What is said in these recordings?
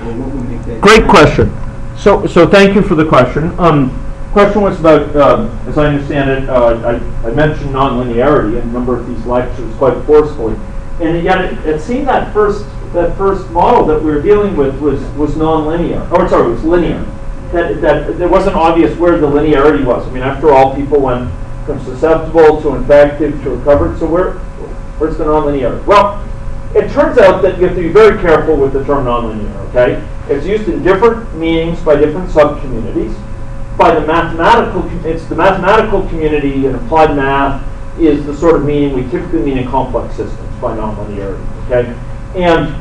Or what would make that? Great question. So thank you for the question. Question was about, as I understand it, I mentioned nonlinearity in a number of these lectures quite forcefully, and yet it seemed that first model that we were dealing with was nonlinear, or sorry, it was linear. That it wasn't obvious where the linearity was. I mean, after all, people went from susceptible to infective to recovered. So where's the nonlinearity? Well, it turns out that you have to be very careful with the term nonlinear. Okay, it's used in different meanings by different subcommunities. By the mathematical, it's the mathematical community in applied math is the sort of meaning we typically mean in complex systems by nonlinearity. Okay, and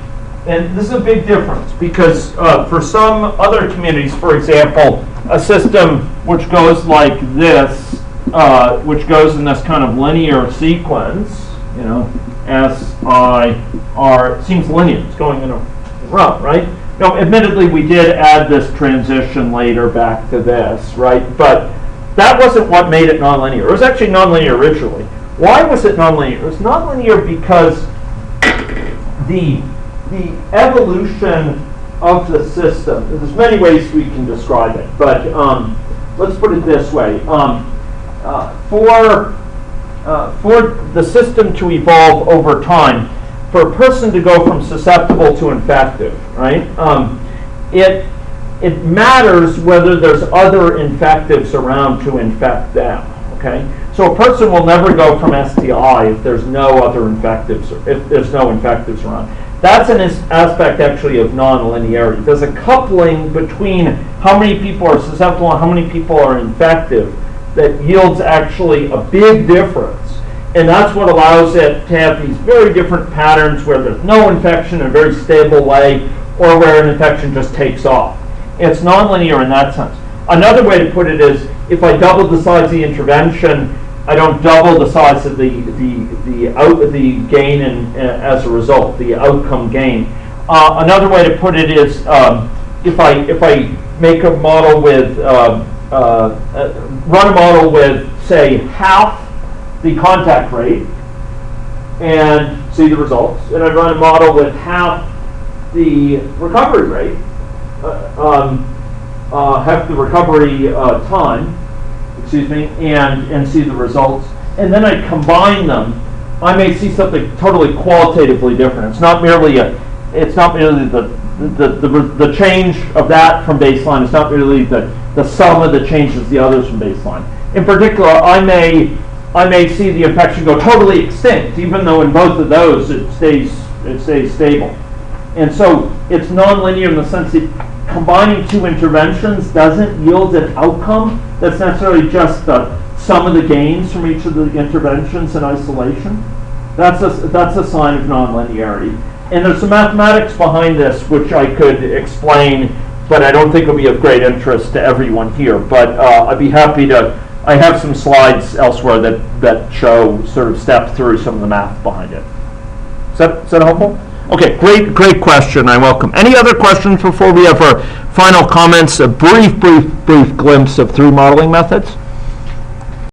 this is a big difference because for some other communities, for example, a system which goes like this, which goes in this kind of linear sequence, you know, S, I, R, it seems linear. It's going in a row, right? Now, admittedly, we did add this transition later back to this, right? But that wasn't what made it nonlinear. It was actually nonlinear originally. Why was it nonlinear? It was nonlinear because the evolution of the system, there's many ways we can describe it, but let's put it this way. For the system to evolve over time, for a person to go from susceptible to infective, right? It matters whether there's other infectives around to infect them. Okay, so a person will never go from STI if there's no other infectives, if there's no infectives around. That's an aspect actually of nonlinearity. There's a coupling between how many people are susceptible and how many people are infective that yields actually a big difference. And that's what allows it to have these very different patterns where there's no infection in a very stable way or where an infection just takes off. It's nonlinear in that sense. Another way to put it is if I double the size of the intervention, I don't double the size of the gain as a result, the outcome gain. Another way to put it is if I make a model with run a model with say half the contact rate and see the results, and I run a model with half the recovery rate, half the recovery time, excuse me, and see the results, and then I combine them, I may see something totally qualitatively different. It's not merely the change of that from baseline. It's not really the sum of the changes of the others from baseline. In particular, I may see the infection go totally extinct, even though in both of those it stays stable. And so it's nonlinear in the sense that combining two interventions doesn't yield an outcome that's necessarily just the sum of the gains from each of the interventions in isolation. That's a sign of nonlinearity. And there's some mathematics behind this which I could explain, but I don't think it'll be of great interest to everyone here. But I'd be happy to. I have some slides elsewhere that show sort of step through some of the math behind it. Is that helpful? Okay, great question. I welcome. Any other questions before we have our final comments? A brief glimpse of 3 modeling methods.